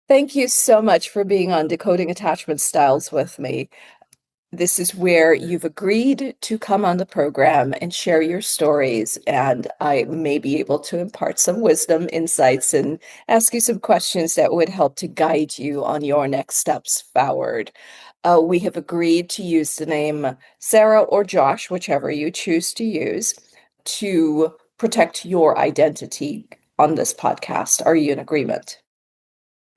Thank you so much for being on Decoding Attachment Styles with me. This is where you've agreed to come on the program and share your stories, and I may be able to impart some wisdom, insights, and ask you some questions that would help to guide you on your next steps forward. We have agreed to use the name Sarah or Josh, whichever you choose to use, to protect your identity on this podcast. Are you in agreement?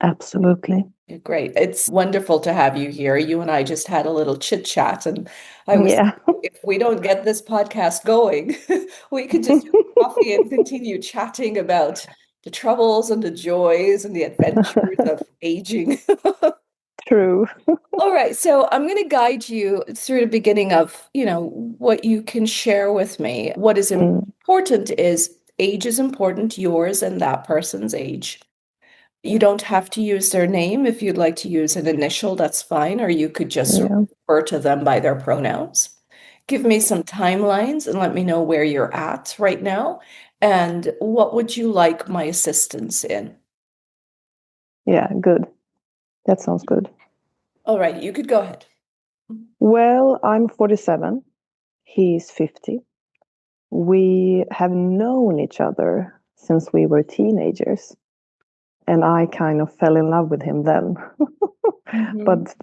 Absolutely. Great. It's wonderful to have you here. You and I just had a little chit chat, and I was Yeah. thinking, if we don't get this podcast going, we could just have coffee and continue chatting about the troubles and the joys and the adventures of aging. True. All right, so I'm going to guide you through the beginning of, what you can share with me. What is Mm, important is age is important, yours and that person's age. You don't have to use their name. If you'd like to use an initial, that's fine, or you could just sort of yeah. refer to them by their pronouns. Give me some timelines and let me know where you're at right now. And what would you like my assistance in? Yeah. Good. That sounds good. All right, you could go ahead. Well, I'm 47. He's 50. We have known each other since we were teenagers. And I kind of fell in love with him then. Mhm. But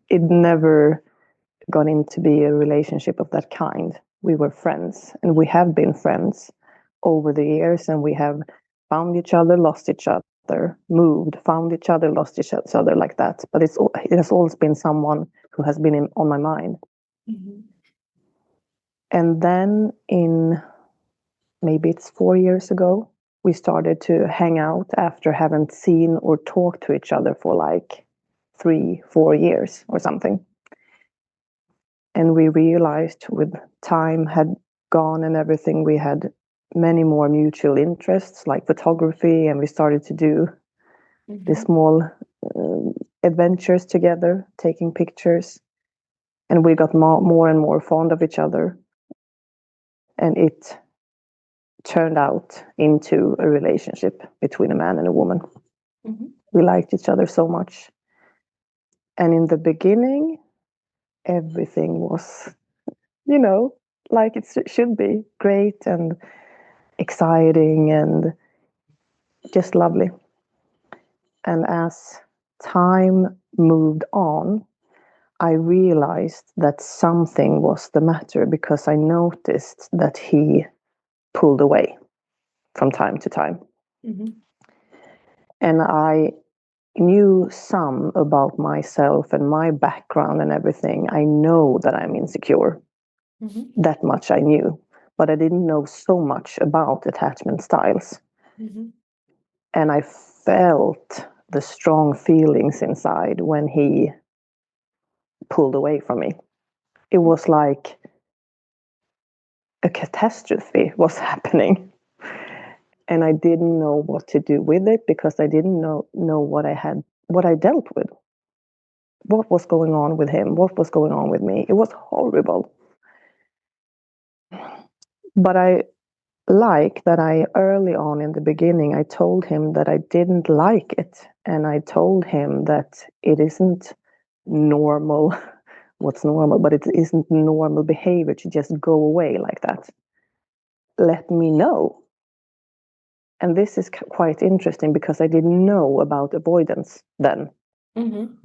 it never got into be a relationship of that kind. We were friends and we have been friends over the years, and we have found each other, lost each other, moved, found each other, lost each other, like that. But it has always been someone who has been on my mind. Mhm. And then in maybe it's 4 years ago, we started to hang out after having seen or talked to each other for like 3, 4 years or something. And we realized with time had gone and everything, we had many more mutual interests like photography, and we started to do the Mhm. small adventures together, taking pictures, and we got more and more fond of each other, and it turned out into a relationship between a man and a woman. Mhm. We liked each other so much, and in the beginning everything was, you know, like it should be great and exciting and just lovely. And as time moved on, I realized that something was the matter because I noticed that he pulled away from time to time. Mhm. And I knew some about myself and my background and everything. I know that I'm insecure. Mhm. That much I knew. But I didn't know so much about attachment styles. Mhm. And I felt the strong feelings inside when he pulled away from me. It was like a catastrophe was happening, and I didn't know what to do with it because I didn't know what I dealt with, what was going on with him, what was going on with me. It was horrible. But I like that I early on in the beginning I told him that I didn't like it, and I told him that it isn't normal what's normal, but it isn't normal behavior to just go away like that. Let me know. And this is quite interesting because I didn't know about avoidance then. Mhm.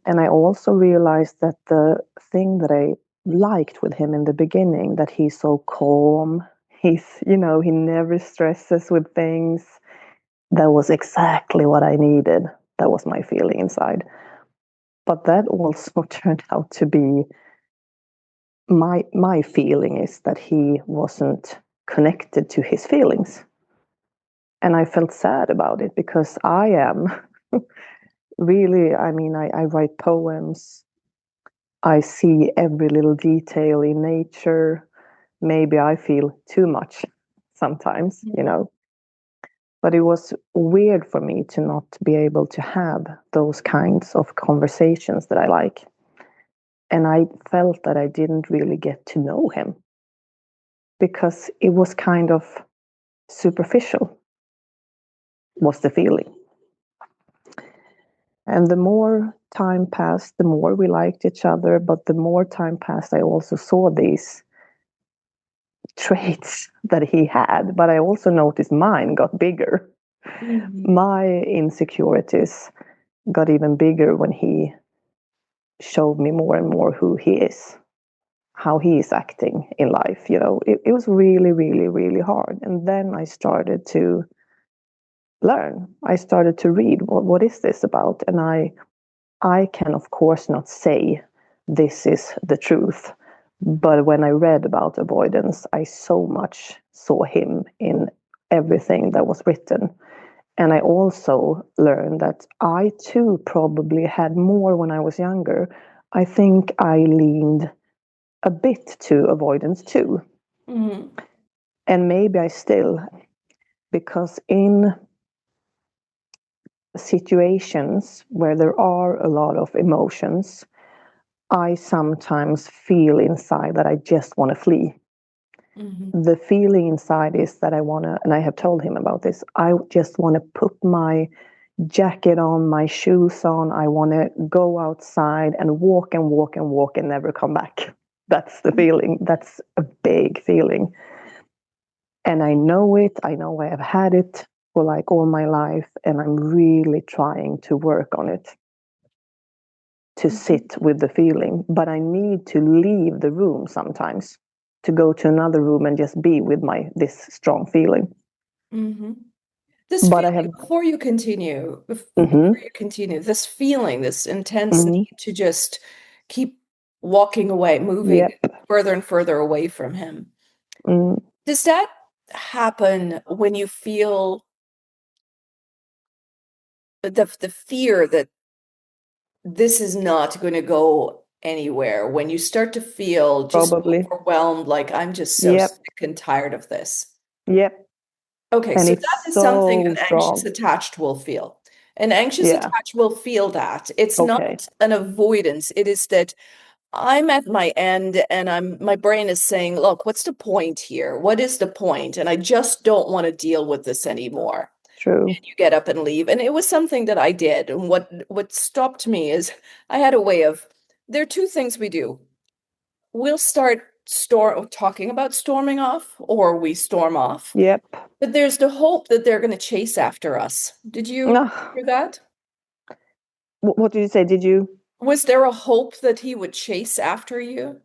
And I also realized that the thing that I liked with him in the beginning, that he's so calm, he never stresses with things. That was exactly what I needed. That was my feeling inside. But that also turned out to be my feeling is that he wasn't connected to his feelings. And I felt sad about it because I am really, I mean, I write poems. I see every little detail in nature. Maybe I feel too much sometimes. But it was weird for me to not be able to have those kinds of conversations that I like. And I felt that I didn't really get to know him because it was kind of superficial, was the feeling. And the more time passed, the more we liked each other. But the more time passed, I also saw these traits that he had. But I also noticed mine got bigger. Mhm. My insecurities got even bigger when he showed me more and more who he is, how he is acting in life. It was really, really, really hard. And then I started to learn. I started to read what is this about? And I can of course not say this is the truth. But when I read about avoidance, I so much saw him in everything that was written. And I also learned that I too probably had more when I was younger. I think I leaned a bit to avoidance too. Mhm. And maybe I still, because in situations where there are a lot of emotions, I sometimes feel inside that I just want to flee. Mhm. The feeling inside is that I want to, and I have told him about this, I just want to put my jacket on, my shoes on. I want to go outside and walk and walk and walk and never come back. That's the feeling. That's a big feeling. And I know it. I know I have had it for like all my life. And I'm really trying to work on it, to Mhm. sit with the feeling. But I need to leave the room sometimes, to go to another room and just be with this strong feeling. Mhm. This But I feeling, have, before mm-hmm, you continue, this feeling, this intense mm-hmm, need to just keep walking away, moving yep, further and further away from him. mm, Does that happen when you feel the fear that this is not going to go anywhere? When you start to feel just probably, overwhelmed, like I'm just so yep, sick and tired of this. yep. Okay, And so it's that is something so an anxious strong. attached will feel. An anxious Yeah, attached will feel that. It's okay, not an avoidance. It is that I'm at my end and my brain is saying, look, what's the point here? What is the point? And I just don't want to deal with this anymore. true. You get up and leave. And it was something that I did. And what stopped me is I had a way of there are two things we do. We'll start talking about storming off, or we storm off. Yep. But there's the hope that they're going to chase after us. Did you Ah, hear that? what did you say? Did you? Was there a hope that he would chase after you?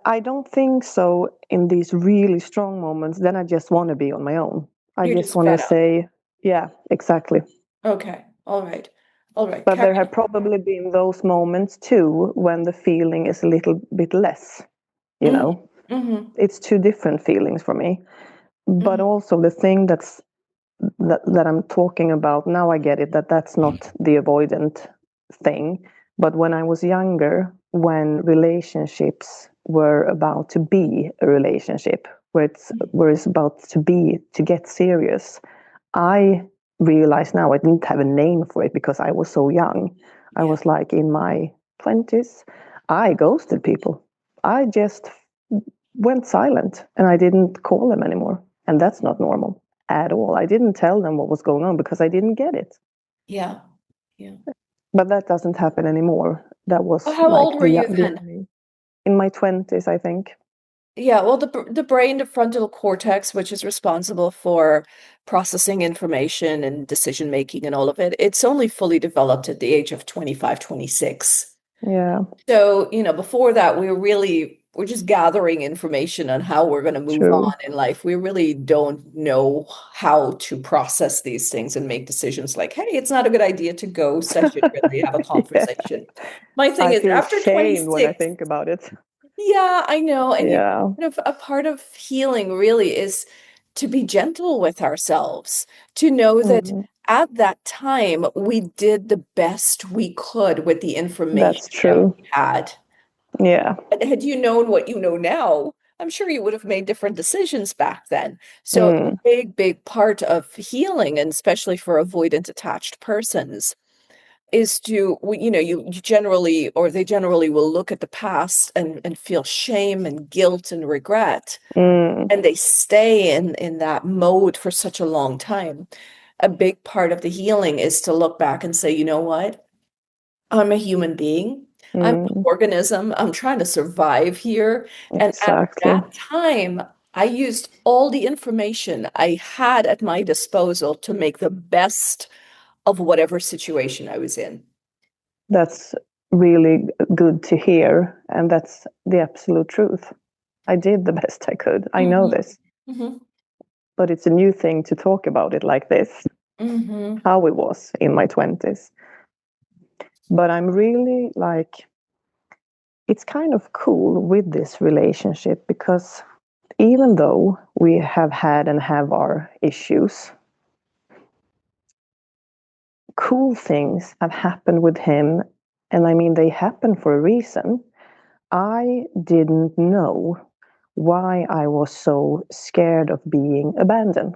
I don't think so in these really strong moments. Then I just want to be on my own. I You're just just want to fed up. say, yeah, exactly. Okay. All right. All right. But Carry there have probably been those moments too when the feeling is a little bit less, you on. know. Mm-hmm. It's two different feelings for me. But Mm-hmm. also the thing that I'm talking about now, I get it that that's not the avoidant thing. But when I was younger, when relationships were about to be a relationship, where it's about to get serious, I realize now I didn't have a name for it because I was so young. I Yeah. was like in my 20s. I ghosted people. I just went silent and I didn't call them anymore. And that's not normal at all. I didn't tell them what was going on because I didn't get it. Yeah. Yeah. But that doesn't happen anymore. That Well, was how like old were you the then? young me. In my 20s, I think. Yeah, well, the brain, the frontal cortex, which is responsible for processing information and decision making and all of it, it's only fully developed at the age of 25, 26. Yeah, So, before that, we're just gathering information on how we're going to move on true. in life. We really don't know how to process these things and make decisions like, hey, it's not a good idea to ghost. I should really have a Yeah. conversation. My thing I is, feel after shamed when I 26, think about it. yeah, I know. And Yeah. a part of healing really is to be gentle with ourselves, to know that Mm, at that time we did the best we could with the information that's that true. we had. Yeah. And had you known what you know now, I'm sure you would have made different decisions back then. So, a Mm, big, big part of healing, and especially for avoidant attached persons, is you generally, or they generally will look at the past and feel shame and guilt and regret, mm, and they stay in that mode for such a long time. A big part of the healing is to look back and say, you know what? I'm a human being. I'm an Mm, organism. I'm trying to survive here. And at exactly. that time, I used all the information I had at my disposal to make the best of whatever situation I was in. That's really good to hear. And that's the absolute truth. I did the best I could. I know Hmm. this, Hmm. but it's a new thing to talk about it like this, Hmm. how it was in my 20s. But I'm really like, it's kind of cool with this relationship because even though we have had and have our issues, cool things have happened with him. And I mean, they happen for a reason. I didn't know why I was so scared of being abandoned.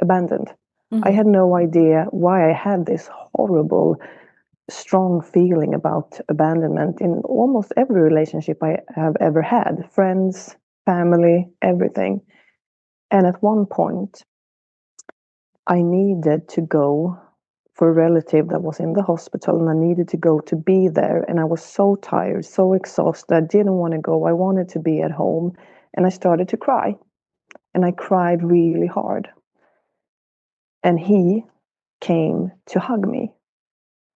I Hmm. had no idea why I had this horrible, strong feeling about abandonment in almost every relationship I have ever had, friends, family, everything. And at one point, I needed to go for a relative that was in the hospital, and I needed to go to be there. And I was so tired, so exhausted. I didn't want to go. I wanted to be at home. And I started to cry. And I cried really hard. And he came to hug me.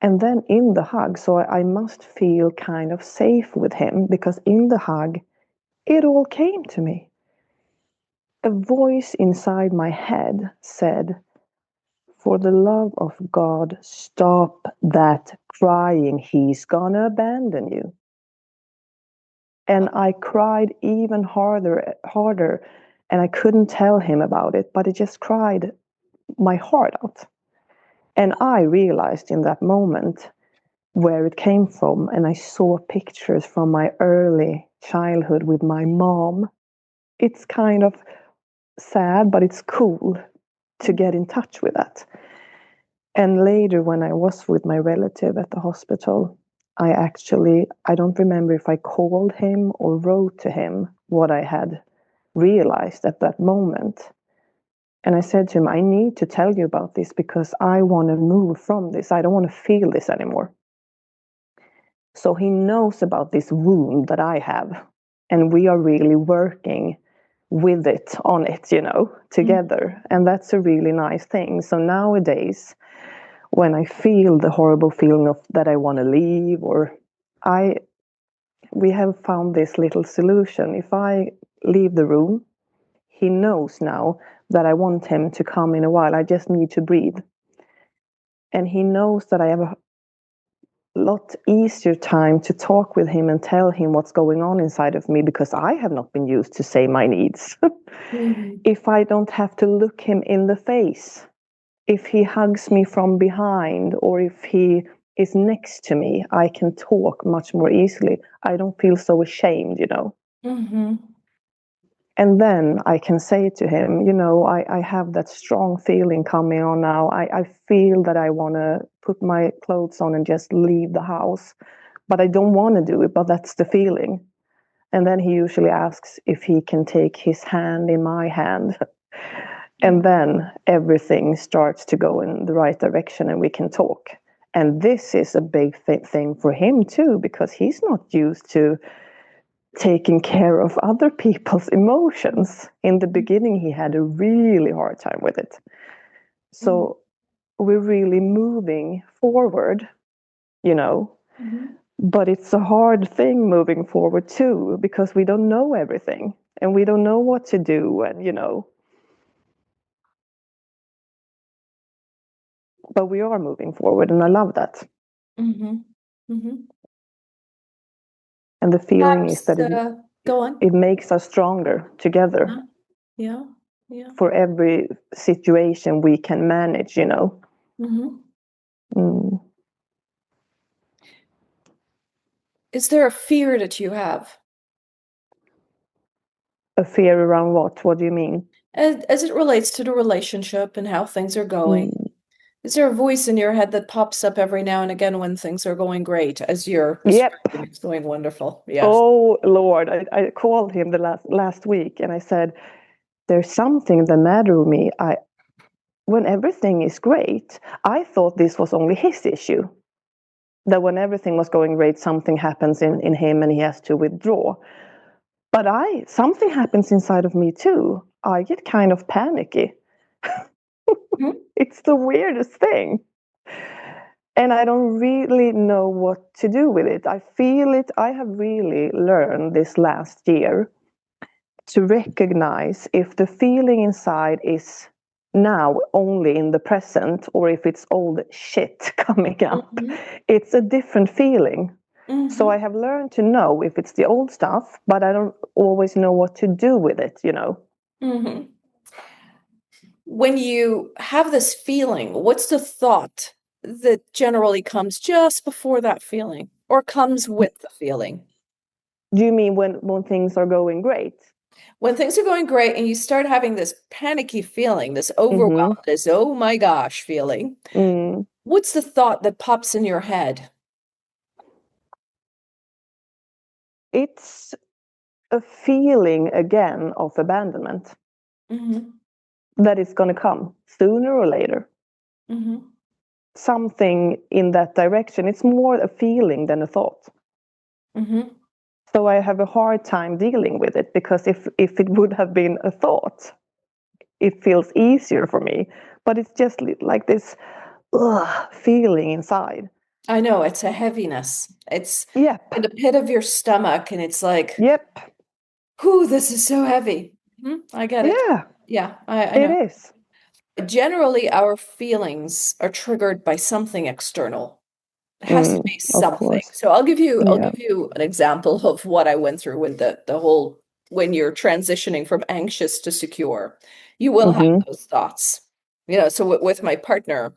And then in the hug, so I must feel kind of safe with him because in the hug, it all came to me. A voice inside my head said, "For the love of God, stop that crying. He's gonna abandon you." And I cried even harder, and I couldn't tell him about it, but I just cried my heart out. And I realized in that moment where it came from, and I saw pictures from my early childhood with my mom. It's kind of sad, but it's cool to get in touch with that. And later, when I was with my relative at the hospital, I don't remember if I called him or wrote to him what I had realized at that moment. And I said to him, I need to tell you about this because I want to move from this. I don't want to feel this anymore. So he knows about this wound that I have. And we are really working with it, on it, together. And that's a really nice thing. So nowadays, when I feel the horrible feeling of that I want to leave, or I we have found this little solution. If I leave the room, he knows now that I want him to come in a while. I just need to breathe. And he knows that I have a lot easier time to talk with him and tell him what's going on inside of me because I have not been used to say my needs. Hmm. If I don't have to look him in the face, if he hugs me from behind or if he is next to me, I can talk much more easily. I don't feel so ashamed. Hmm. And then I can say to him, I have that strong feeling coming on now. I feel that I want to put my clothes on and just leave the house, but I don't want to do it, but that's the feeling. And then he usually asks if he can take his hand in my hand. And then everything starts to go in the right direction and we can talk. And this is a big thing for him too, because he's not used to taking care of other people's emotions. In the beginning, he had a really hard time with it. So we're really moving forward, you know, Hmm. but it's a hard thing moving forward too, because we don't know everything and we don't know what to do. And, but we are moving forward and I love that. Hmm. Hmm. And the feeling is Perhaps, that it, go on. it makes us stronger together Yeah, yeah, yeah. for every situation we can manage. Hmm. Mm. Is there a fear that you have A fear around what? What do you mean? as it relates to the relationship and how things are going? Mm. Is there a voice in your head that pops up every now and again when things are going great, as you're Yep. describing it's going wonderful? Yes. Oh Lord, I called him the last week and I said, "There's something the matter with me. When everything is great, I thought this was only his issue. that when everything was going great, something happens in him and he has to withdraw. But something happens inside of me too. I get kind of panicky. Mhm. It's the weirdest thing. And I don't really know what to do with it. I feel it. I have really learned this last year to recognize if the feeling inside is now only in the present or if it's old shit coming up. Mhm. It's a different feeling. So Mhm. I have learned to know if it's the old stuff, but I don't always know what to do with it, you know. Mhm. When you have this feeling, what's the thought that generally comes just before that feeling or comes with the feeling? Do you mean when things are going great? When things are going great and you start having this panicky feeling, this overwhelm, Mm-hmm. this oh my gosh feeling, Mm. what's the thought that pops in your head? It's a feeling again of abandonment Hmm. that is going to come sooner or later. Hmm. Something in that direction. It's more a feeling than a thought. Hmm. So I have a hard time dealing with it because if it would have been a thought, it feels easier for me. But it's just like this feeling inside. I know it's a heaviness. It's in the Yep. pit of your stomach, and it's like, Yep. whew, this is so heavy. I get it. Yeah, Yeah, I it know. is. Generally, our feelings are triggered by something external. It has to be Of something. course. So I'll Yeah. give you an example of what I went through with the whole when you're transitioning from anxious to secure. You will have Mm-hmm. those thoughts. So with my partner,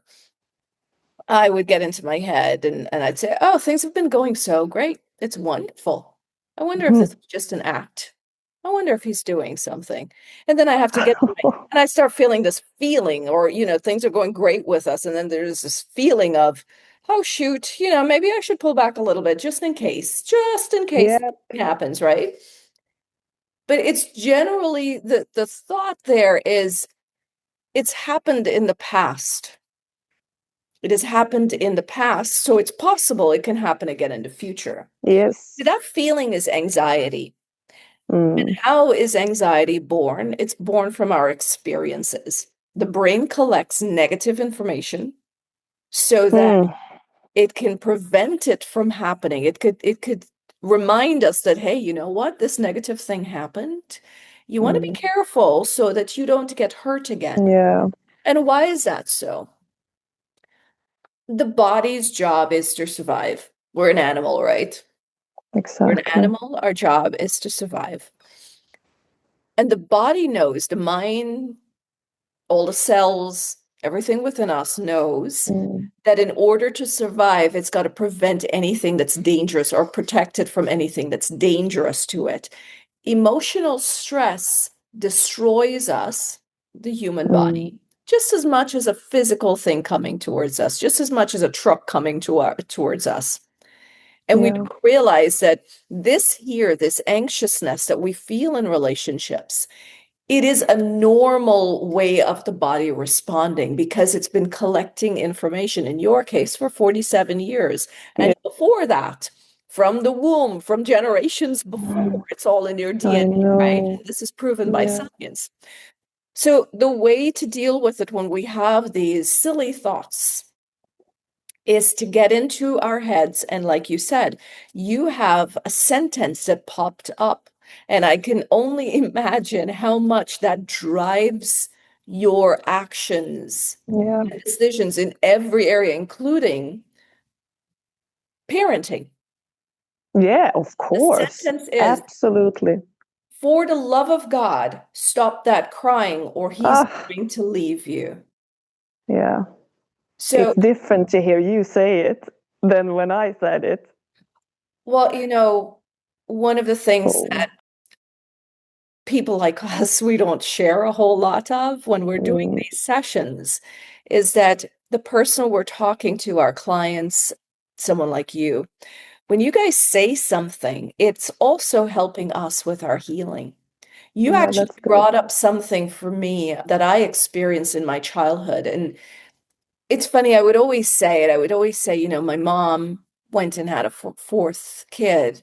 I would get into my head and I'd say, "Oh, things have been going so great. It's wonderful. I wonder if this Mm-hmm. is just an act. I wonder if he's doing something." And then I have to get and I start feeling this feeling, or things are going great with us, and then there's this feeling of, oh shoot, maybe I should pull back a little bit just in case Yeah. it happens, right? But it's generally the thought there is it's happened in the past. It has happened in the past, so it's possible it can happen again in the future. Yes. That feeling is anxiety. And Mm. how is anxiety born? It's born from our experiences. The brain collects negative information so that Mm. it can prevent it from happening. It could remind us that, hey, you know what? This negative thing happened. You want to be Mm. careful so that you don't get hurt again. Yeah. And why is that so? The body's job is to survive. We're an animal, right? We're an Exactly. animal. Our job is to survive. And the body knows, the mind, all the cells, everything within us knows Mm. that in order to survive, it's got to prevent anything that's dangerous or protect it from anything that's dangerous to it. Emotional stress destroys us, the human Mm. body, just as much as a physical thing coming towards us, just as much as a truck coming towards us. And we Yeah. don't realize that this anxiousness that we feel in relationships, it is a normal way of the body responding because it's been collecting information, in your case, for 47 years. And Yeah. before that, from the womb, from generations before, Mm. it's all in your I DNA, right? know. This is proven by Yeah. science. So the way to deal with it when we have these silly thoughts is to get into our heads. And like you said, you have a sentence that popped up. And I can only imagine how much that drives your actions Yeah. and decisions in every area, including parenting. Yeah, of The course. sentence is, Absolutely. for the love of God, stop that crying or he's Ah, going to leave you. yeah. So, It's different to hear you say it than when I said it. well, one of the things Oh. people like us, we don't share a whole lot of when we're doing Mm. these sessions is that the person we're talking to, our clients, someone like you, when you guys say something, it's also helping us with our healing. You Yeah, actually that's good. brought up something for me that I experienced in my childhood. And it's funny, I would always say it. I would always say, my mom. went and had a fourth kid,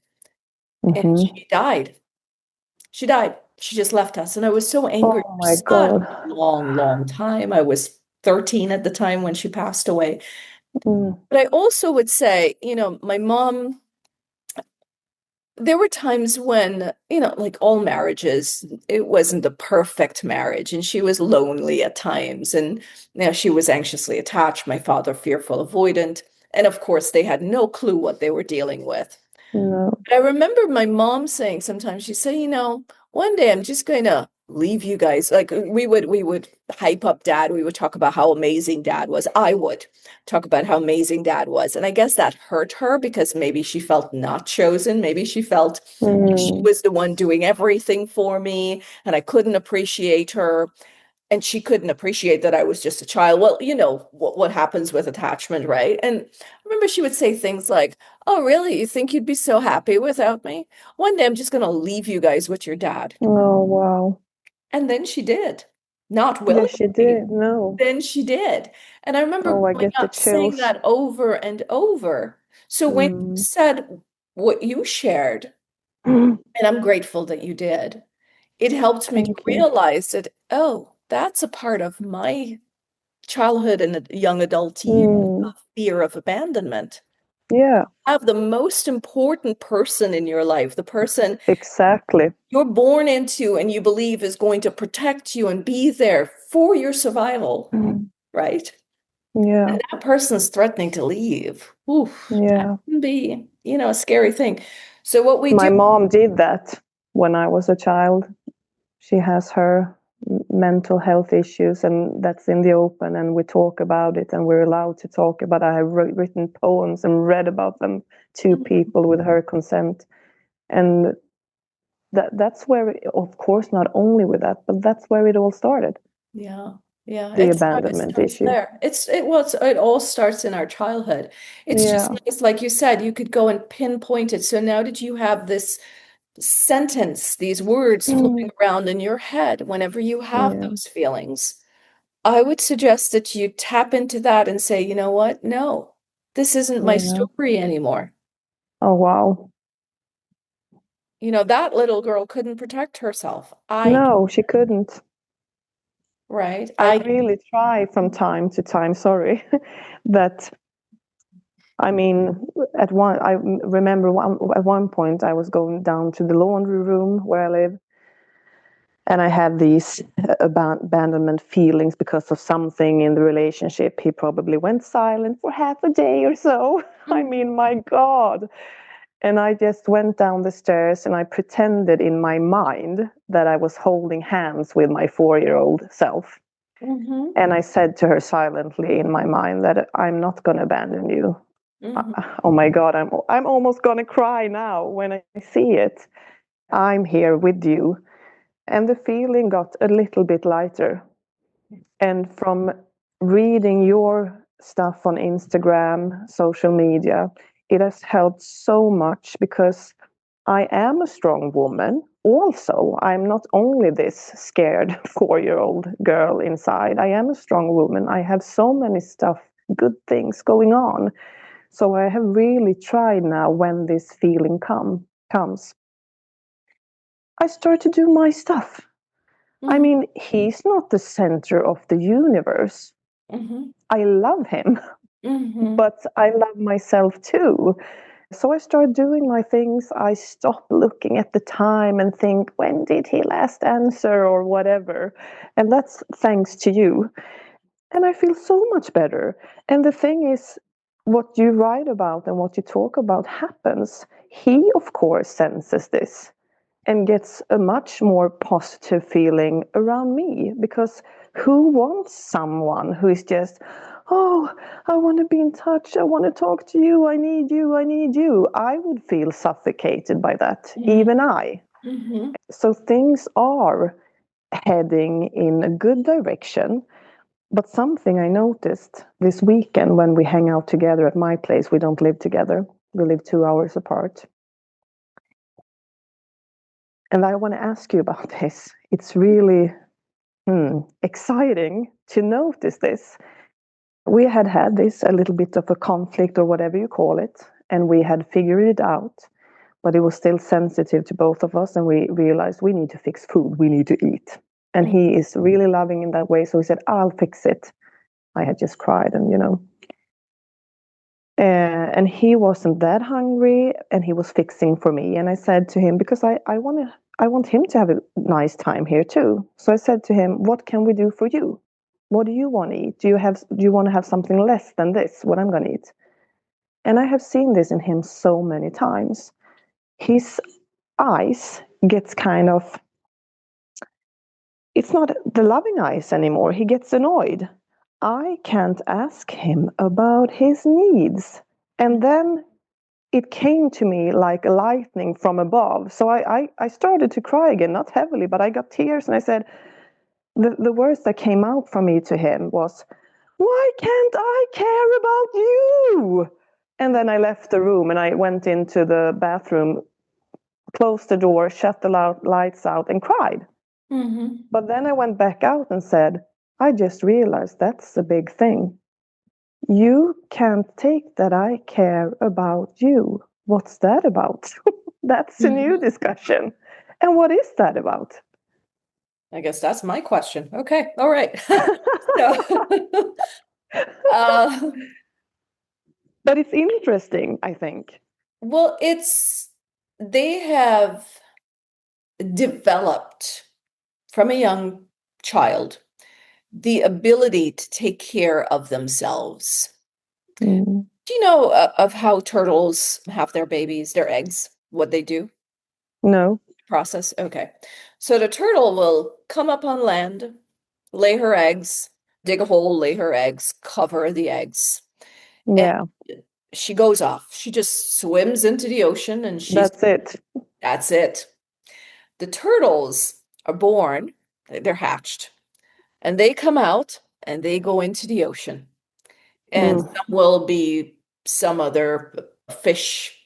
and Mm-hmm. she died. She died. She just left us. And I was so angry Oh for my such God. a long, long time. I was 13 at the time when she passed away. Mm, But I also would say, my mom, there were times when, like all marriages, it wasn't the perfect marriage, and she was lonely at times. And she was anxiously attached, my father fearful avoidant. And of course, they had no clue what they were dealing with. no. I remember my mom saying sometimes, she'd say, one day I'm just going to leave you guys. Like we would hype up dad. We would talk about how amazing dad was. I would talk about how amazing dad was. And I guess that hurt her because maybe she felt not chosen. Maybe she felt she Mm, was the one doing everything for me and I couldn't appreciate her, and she couldn't appreciate that I was just a child. Well, you know what happens with attachment, right? And I remember she would say things like, "Oh, really? You think you'd be so happy without me? One day I'm just going to leave you guys with your dad." oh, wow. And then she did, not Yes, she willingly. did. No. Then she did. And I remember Oh, I growing get the up saying chills. that over and over. So when you Mm. said what you shared, and I'm grateful that you did, it helped me to Thank you. realize that, oh, that's a part of my childhood and young adult years Mm. of fear of abandonment. Yeah, Have the most important person in your life, the person exactly. you're born into and you believe is going to protect you and be there for your survival, Mm. right? Yeah, And that person's threatening to leave. Oof, that yeah. can be, a scary thing. So what we My do, mom did that when I was a child. She has her mental health issues, and that's in the open, and we talk about it, and we're allowed to talk about. I have written poems and read about them to people with her consent, and that's where, of course, not only with that, but that's where it all started. yeah, yeah, The it abandonment starts issue. there. It all starts in our childhood. It's just Yeah. nice, like you said, you could go and pinpoint it. So now that you have this sentence, these words Mm. floating around in your head whenever you have Yeah. those feelings, I would suggest that you tap into that and say, you know what? No, this isn't my Yeah. story anymore. Oh, wow. That little girl couldn't protect herself. No, she couldn't. Right? I really try from time to time, sorry, that I mean, I remember at one point I was going down to the laundry room where I live, and I had these abandonment feelings because of something in the relationship. He probably went silent for half a day or so. I Mhm. mean, my God. And I just went down the stairs and I pretended in my mind that I was holding hands with my 4-year-old self. Mhm. And I said to her silently in my mind that I'm not going to abandon you. Mhm. Oh my God, I'm almost going to cry now when I see it. I'm here with you. And the feeling got a little bit lighter. And from reading your stuff on Instagram, social media, it has helped so much because I am a strong woman. Also, I'm not only this scared 4-year-old girl inside, I am a strong woman. I have so many stuff, good things going on. So I have really tried now when this feeling comes, I start to do my stuff. I Mhm. mean, he's not the center of the universe. Mhm. I love him, Mhm. but I love myself too. So I start doing my things. I stop looking at the time and think, when did he last answer or whatever? And that's thanks to you. And I feel so much better. And the thing is, what you write about and what you talk about happens. He, of course, senses this and gets a much more positive feeling around me, because who wants someone who is just, oh, I want to be in touch, I want to talk to you, I need you, I need you. I would feel suffocated by that, Mhm. even I. Mhm. So things are heading in a good direction. But something I noticed this weekend when we hang out together at my place, we don't live together, we live 2 hours apart. And I want to ask you about this. It's really exciting to notice this. We had this a little bit of a conflict or whatever you call it. and we had figured it out, but it was still sensitive to both of us, and we realized we need to fix food, we need to eat. And he is really loving in that way, so he said, I'll fix it. I had just cried, and and he wasn't that hungry, and he was fixing for me. And I said to him, because I want him to have a nice time here too. So I said to him, what can we do for you? What do you want to eat? Do you want to have something less than this, what I'm going to eat? And I have seen this in him so many times. His eyes gets kind of, it's not the loving eyes anymore. He gets annoyed. I can't ask him about his needs. And then it came to me like lightning from above. So I started to cry again, not heavily, but I got tears. And I said, the words that came out from me to him was, why can't I care about you? And then I left the room and I went into the bathroom, closed the door, shut the lights out, and cried. Mm-hmm. But then I went back out and said, I just realized that's a big thing. You can't take that I care about you. What's that about? That's a new Mm-hmm. discussion. And what is that about? I guess that's my question. Okay, all right. So, uh, But it's interesting, I think. well, they have developed from a young child the ability to take care of themselves. Mm. Do you know of how turtles have their babies, their eggs, what they do? No. Process? Okay. So the turtle will come up on land, lay her eggs, dig a hole, lay her eggs, cover the eggs, and Yeah, she goes off. She just swims into the ocean and that's it. that's it. The turtles are born, they're hatched, and they come out and they go into the ocean. And Mm. some will be some other fish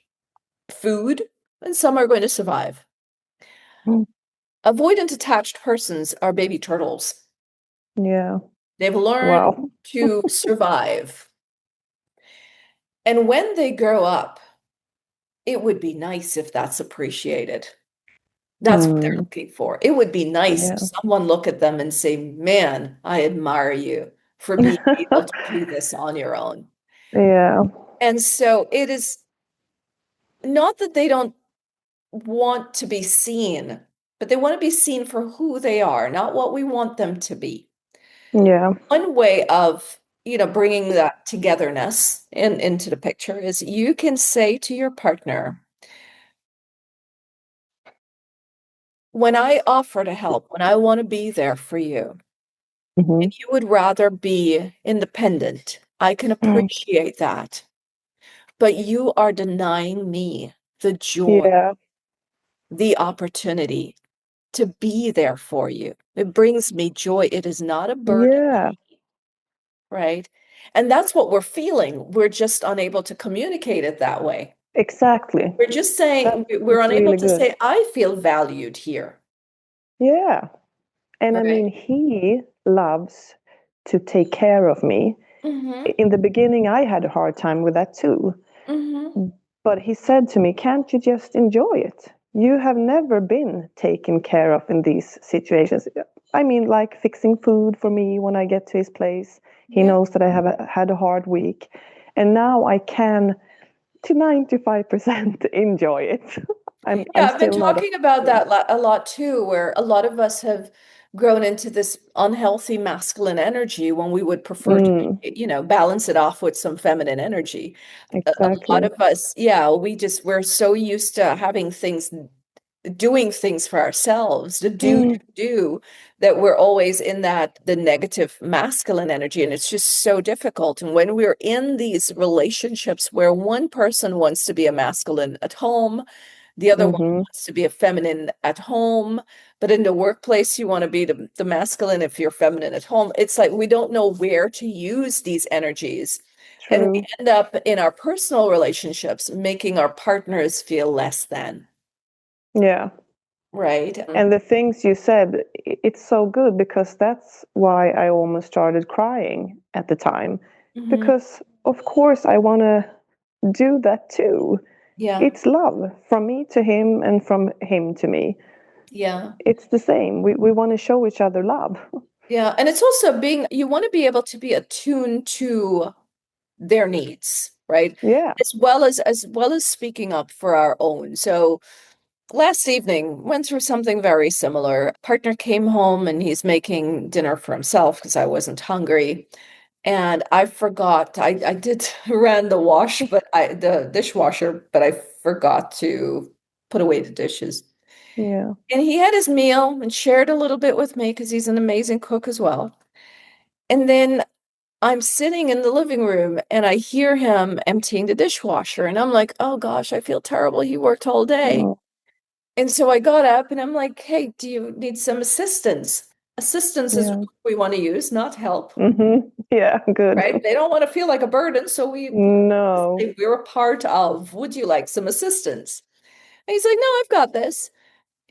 food, and some are going to survive. Mm. Avoidant attached persons are baby turtles. Yeah. They've learned Wow. to survive. And when they grow up, it would be nice if that's appreciated. That's what they're Mm. looking for. It would be nice if Yeah. someone look at them and say, "Man, I admire you for being able to do this on your own." Yeah. And so it is not that they don't want to be seen, but they want to be seen for who they are, not what we want them to be. Yeah. One way of, bringing that togetherness into the picture is you can say to your partner, when I offer to help, when I want to be there for you, Hmm. and you would rather be independent, I can Mm. appreciate that. But you are denying me the joy, Yeah. the opportunity to be there for you. It brings me joy. It is not a burden, Yeah. right? And that's what we're feeling. We're just unable to communicate it that way. Exactly. We're just saying, we're That's unable really to good. say, I feel valued here. Yeah. And I Right. mean, he loves to take care of me. Mm-hmm. In the beginning, I had a hard time with that too. Mm-hmm. But he said to me, can't you just enjoy it? You have never been taken care of in these situations. I mean, like fixing food for me when I get to his place. He Yeah. knows that I have had a hard week. And now I can, to 95%, enjoy it. I'm Yeah, I've been still not. talking about that a lot too, where a lot of us have grown into this unhealthy masculine energy when we would prefer to, Mm, balance it off with some feminine energy. A lot exactly. of us, yeah, we're so used to having things, doing things for ourselves, to Mm, do, that we're always in the negative masculine energy. And it's just so difficult. And when we're in these relationships where one person wants to be a masculine at home, the other one mm-hmm. wants to be a feminine at home, but in the workplace, you want to be the masculine if you're feminine at home. It's like we don't know where to use these energies. And we True. end up in our personal relationships making our partners feel less than, Yeah. right? And the things you said, it's so good because that's why I almost started crying at the time. Mhm. Because, of course, I want to do that too. Yeah. It's love from me to him and from him to me. Yeah. It's the same. We want to show each other love. Yeah. And it's also being, you want to be able to be attuned to their needs, right? Yeah. As well as speaking up for our own. So last evening went through something very similar. Partner came home and he's making dinner for himself because I wasn't hungry. And I forgot, I did ran the dishwasher, but I forgot to put away the dishes. Yeah. And he had his meal and shared a little bit with me because he's an amazing cook as well. And then I'm sitting in the living room and I hear him emptying the dishwasher. And I'm like, oh gosh, I feel terrible. He worked all day. Mm, And so I got up and I'm like, hey, do you need some assistance? Assistance is yeah. what we want to use, not help, Yeah, good. right? They don't want to feel like a burden. So No. we're a part of, would you like some assistance? And he's like, no, I've got this.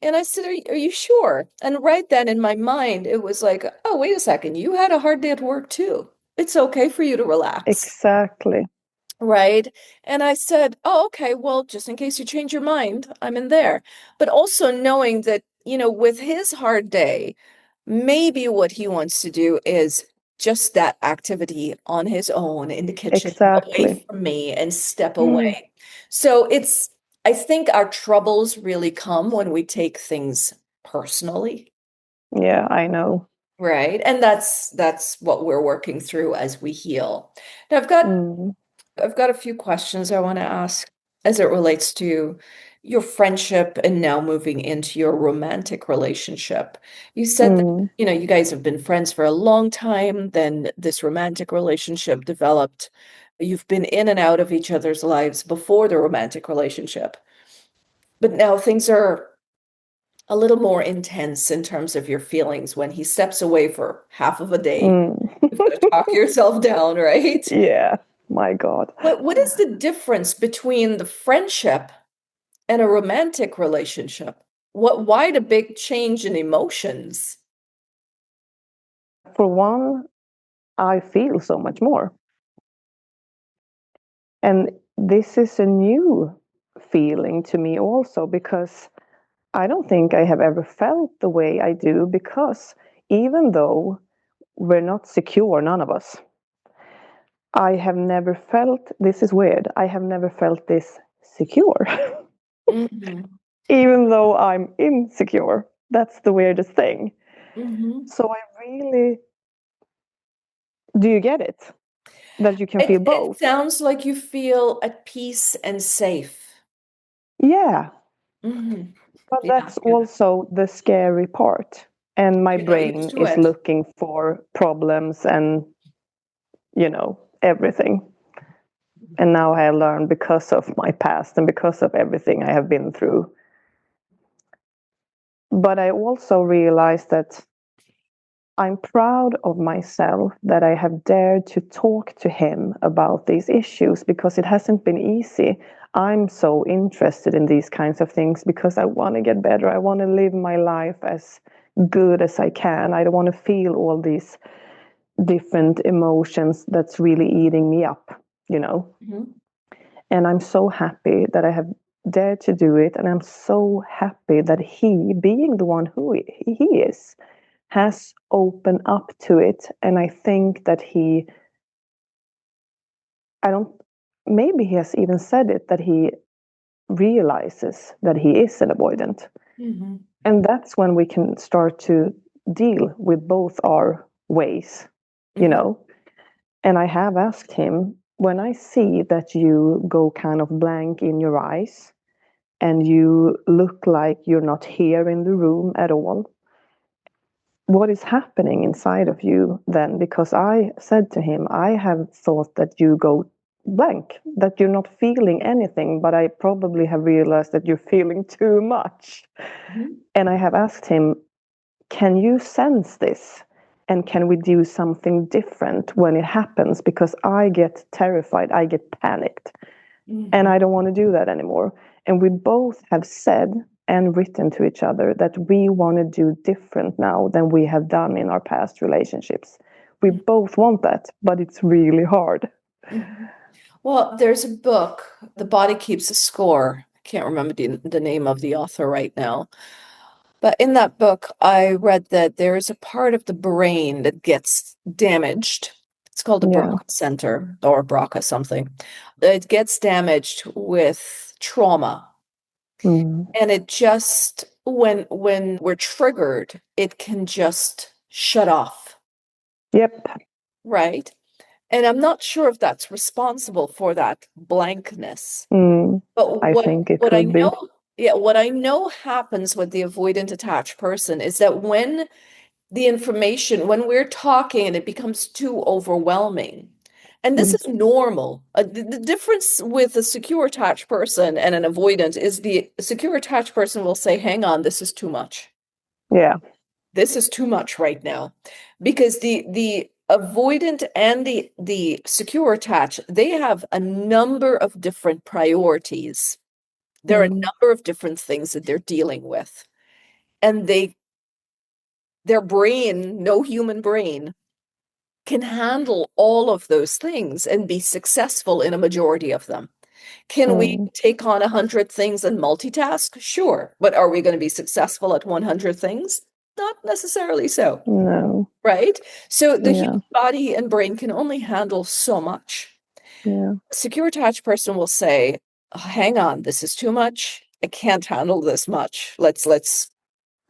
And I said, are you sure? And right then in my mind, it was like, oh, wait a second. You had a hard day at work too. It's okay for you to relax. Exactly. Right. And I said, oh, okay, well, just in case you change your mind, I'm in there. But also knowing that, with his hard day, maybe what he wants to do is just that activity on his own in the kitchen, away Exactly. from me and step Mm, away. So I think our troubles really come when we take things personally. yeah, I know. Right. And that's what we're working through as we heal. Now, Mm, I've got a few questions I want to ask as it relates to your friendship and now moving into your romantic relationship. You said that, mm, you guys have been friends for a long time, then this romantic relationship developed. You've been in and out of each other's lives before the romantic relationship. But now things are a little more intense in terms of your feelings when he steps away for half of a day. mm. You've got to talk yourself down, right? Yeah, my God. What is the difference between the friendship and a romantic relationship? Why the big change in emotions? For one, I feel so much more. And this is a new feeling to me also because I don't think I have ever felt the way I do because even though we're not secure, none of us, I have never felt this is weird. I have never felt this secure, Hmm. even though I'm insecure. That's the weirdest thing. Hmm. So I really do you get it? That you can feel It both? sounds like you feel at peace and safe. Yeah, Hmm. but Yeah, that's also the scary part. And my you're not used brain to is it. looking for problems and, everything. And now I learned because of my past and because of everything I have been through. But I also realized that I'm proud of myself that I have dared to talk to him about these issues because it hasn't been easy. I'm so interested in these kinds of things because I want to get better. I want to live my life as good as I can. I don't want to feel all these different emotions that's really eating me up, you know. Mhm. And I'm so happy that I have dared to do it. And I'm so happy that he, being the one who he is, has opened up to it. And I think that I don't, maybe he has even said it, that he realizes that he is an avoidant. Mhm. And that's when we can start to deal with both our ways, you Mhm. know. And I have asked him, when I see that you go kind of blank in your eyes and you look like you're not here in the room at all, what is happening inside of you then? Because I said to him, I have thought that you go blank, that you're not feeling anything, but I probably have realized that you're feeling too much. Mhm. And I have asked him, can you sense this? And can we do something different when it happens? Because I get terrified, I get panicked, and Mhm. I don't want to do that anymore. And we both have said and written to each other that we want to do different now than we have done in our past relationships. We both want that, but it's really hard. Mhm. Well, there's a book, The Body Keeps a Score. I can't remember the name of the author right now. But in that book, I read that there is a part of the brain that gets damaged. It's called the Yeah. Broca Center or Broca something. It gets damaged with trauma. Mm. And it just, when we're triggered, it can just shut off, Yep. right? And I'm not sure if that's responsible for that blankness. Mm. But I what think it what I could be. know, yeah, what I know happens with the avoidant attached person is that when the information, when we're talking and it becomes too overwhelming, and this Mm. is normal. The difference with a secure attached person and an avoidant is the secure attached person will say, hang on, this is too much. Yeah. This is too much right now. Because the avoidant and the secure attached, they have a number of different priorities. There are a Mm. number of different things that they're dealing with. And their brain, no human brain, can handle all of those things and be successful in a majority of them. Can we Mm. take on 100 things and multitask? Sure. But are we going to be successful at 100 things? Not necessarily so, No. right? So the Yeah. human body and brain can only handle so much. Yeah. A secure attached person will say, hang on, this is too much. I can't handle this much. Let's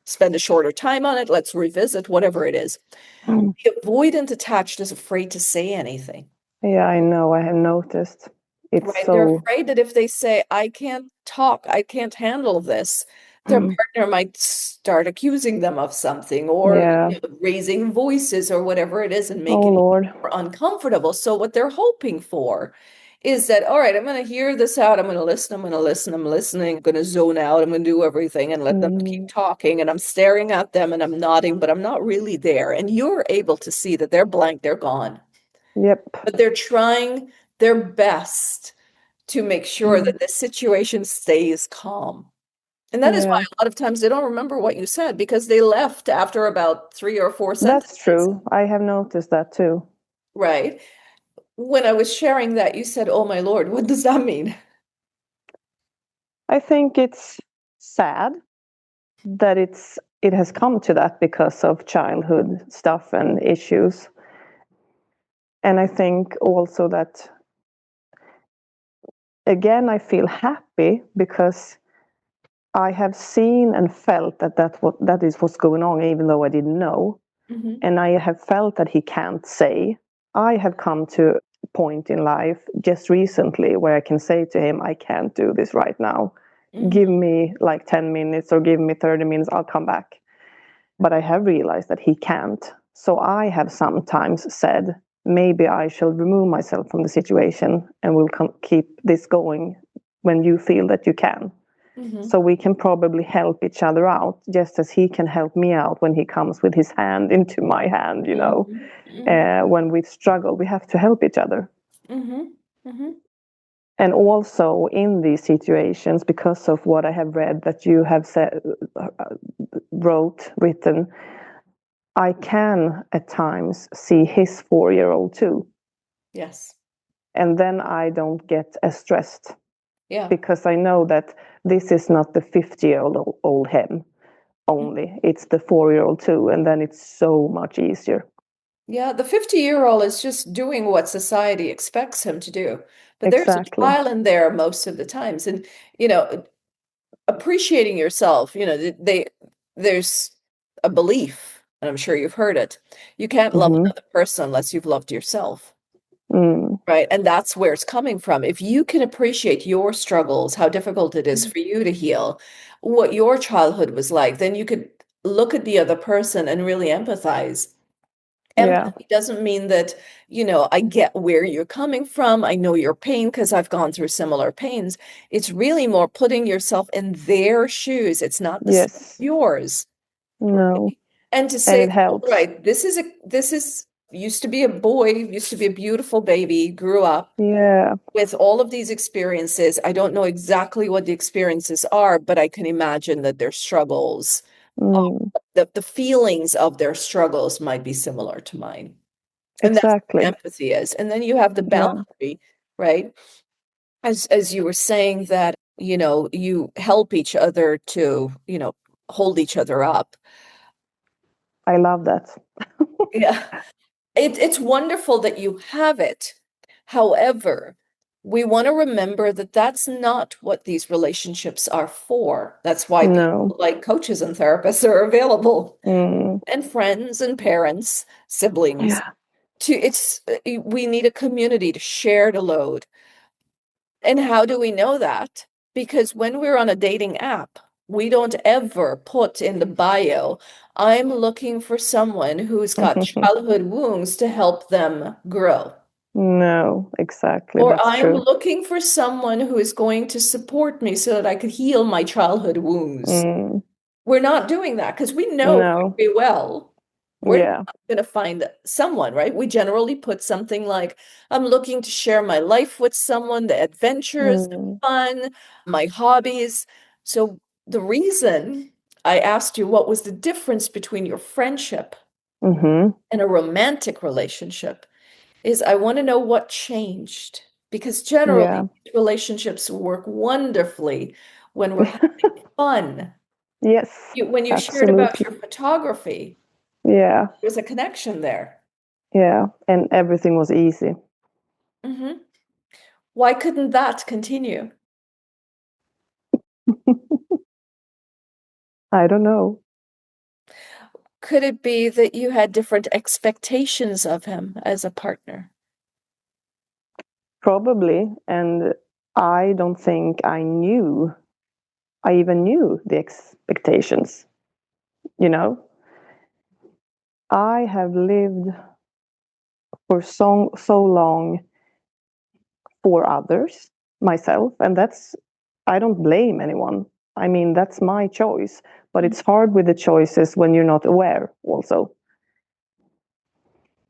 spend a shorter time on it. Let's revisit whatever it is. Mm. The avoidant attached is afraid to say anything, Yeah, I know. I have noticed. It's right? They're so. afraid that if they say, I can't talk, I can't handle this, their Mm. partner might start accusing them of something or Yeah. raising voices or whatever it is and Oh making it Lord. more uncomfortable. So what they're hoping for is that, all right, I'm going to hear this out. I'm going to listen. I'm going to listen. I'm listening. I'm going to zone out. I'm going to do everything and let them keep Mm. talking. And I'm staring at them and I'm nodding, but I'm not really there. And you're able to see that they're blank. They're gone. Yep. But they're trying their best to make sure Mm. that the situation stays calm. And that is why Yeah. a lot of times they don't remember what you said because they left after about 3 or 4 sentences, That's true. I have noticed that too. right? When I was sharing that, you said, "Oh my Lord, what does that mean?" I think it's sad that it has come to that because of childhood stuff and issues. And I think also that again I feel happy because I have seen and felt that that is what's going on, even though I didn't know. Hmm. And I have felt that he can't say. I have come to a point in life just recently where I can say to him, I can't do this right now. Give Hmm. me like 10 minutes or give me 30 minutes, I'll come back. But I have realized that he can't. So I have sometimes said, maybe I shall remove myself from the situation and we'll keep this going when you feel that you can. Hmm. So we can probably help each other out, just as he can help me out when he comes with his hand into my hand, you know. Hmm. Hmm. When we struggle, we have to help each other. Hmm. Hmm. And also in these situations, because of what I have read that you have said, written, I can at times see his 4-year-old too. Yes. And then I don't get as stressed Yeah. because I know that this is not the 50-year-old old him only, it's the 4-year-old too. And then it's so much easier. Yeah, the 50-year-old is just doing what society expects him to do. But there's a Exactly. child in there most of the times. And, you know, appreciating yourself, there's a belief, and I'm sure you've heard it. You can't love Mm-hmm. another person unless you've loved yourself, Mm. right? And that's where it's coming from. If you can appreciate your struggles, how difficult it is for you to heal, what your childhood was like, then you could look at the other person and really empathize. Yeah. Empathy doesn't mean that, I get where you're coming from. I know your pain because I've gone through similar pains. It's really more putting yourself in their shoes. It's not the same as Yes. yours, No. right? And to And say, it all helps. right, this is used to be a boy, used to be a beautiful baby, grew up Yeah. with all of these experiences. I don't know exactly what the experiences are, but I can imagine that their struggles, Mm. the feelings of their struggles might be similar to mine. And that's what Exactly. empathy is. And then you have the Yeah. boundary. right? As you were saying that, you help each other to, hold each other up. I love that. Yeah. It's wonderful that you have it. However, we want to remember that that's not what these relationships are for. That's why No. people like coaches and therapists are available, Mm. and friends and parents, siblings. Yeah. We need a community to share the load. And how do we know that? Because when we're on a dating app, we don't ever put in the bio, I'm looking for someone who's got childhood wounds to help them grow. No, exactly. Or That's I'm true. looking for someone who is going to support me so that I could heal my childhood wounds. Mm. We're not doing that because we know No. very well we're not Yeah. going to find someone, right? We generally put something like, I'm looking to share my life with someone, the adventures, the Mm. fun, my hobbies. So the reason I asked you what was the difference between your friendship Mm-hmm. and a romantic relationship is I want to know what changed. Because generally, Yeah. relationships work wonderfully when we're having fun. Yes. When you shared about Absolutely. your photography, Yeah. there's a connection there. Yeah. And everything was easy. Hmm. Why couldn't that continue? I don't know. Could it be that you had different expectations of him as a partner? Probably. And I don't think I even knew the expectations, you know? I have lived for so long for others, myself, and that's I don't blame anyone. I mean, that's my choice, but it's hard with the choices when you're not aware also.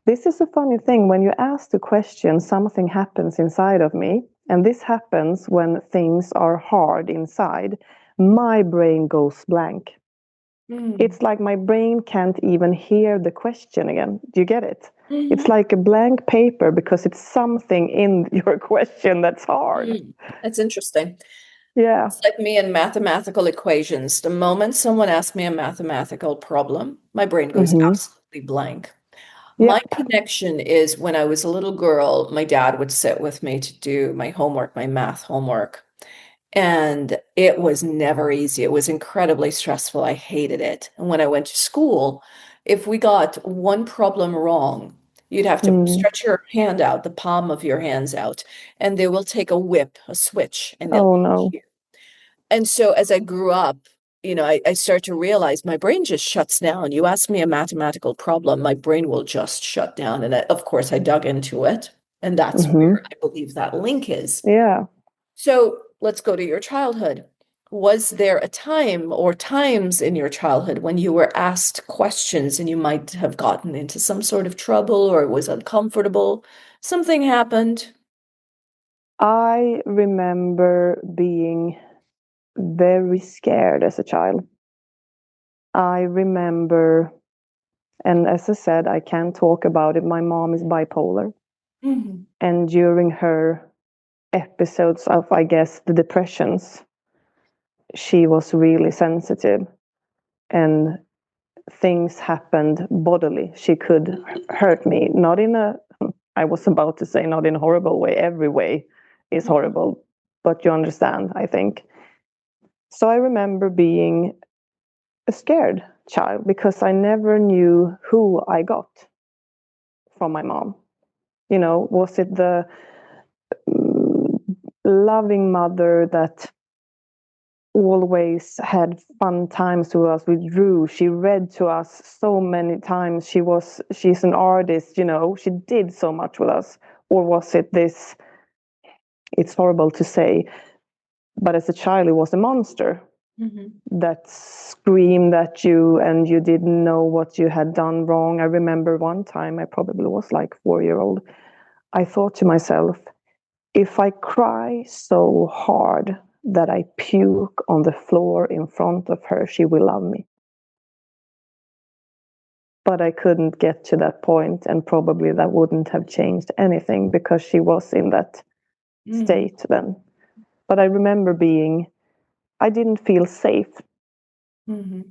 This is a funny thing. When you ask the question, something happens inside of me. And this happens when things are hard inside. My brain goes blank. Mm. It's like my brain can't even hear the question again. Do you get it? Hmm. It's like a blank paper because it's something in your question that's hard. Mm. That's interesting. Yeah. It's like me and mathematical equations. The moment someone asks me a mathematical problem, my brain goes Mm-hmm. absolutely blank. My Yep. connection is when I was a little girl, my dad would sit with me to do my homework, my math homework. And it was never easy. It was incredibly stressful. I hated it. And when I went to school, if we got one problem wrong, you'd have to Mm. stretch your hand out, the palm of your hands out, and they will take a whip, a switch, and they'll Oh hit no. you. And so as I grew up, I start to realize my brain just shuts down. You ask me a mathematical problem, my brain will just shut down. And of course, I dug into it. And that's Mm-hmm. where I believe that link is. Yeah. So let's go to your childhood. Was there a time or times in your childhood when you were asked questions and you might have gotten into some sort of trouble or it was uncomfortable? Something happened. I remember being very scared as a child. I remember, and as I said, I can't talk about it. My mom is bipolar. Mhm. And during her episodes of, I guess, the depressions, she was really sensitive and things happened bodily. She could hurt me, not in a, I was about to say, not in a horrible way. Every way is horrible, but you understand, I think. So I remember being a scared child because I never knew who I got from my mom. Was it the mm, loving mother that always had fun times with us? We drew, she read to us so many times. She's an artist, she did so much with us. Or was it this, it's horrible to say, but as a child, it was a monster Mhm. that screamed at you and you didn't know what you had done wrong. I remember one time, I probably was like 4 year old. I thought to myself, if I cry so hard that I puke on the floor in front of her, she will love me. But I couldn't get to that point, and probably that wouldn't have changed anything because she was in that. Hmm. state then. But I remember I didn't feel safe. Hmm.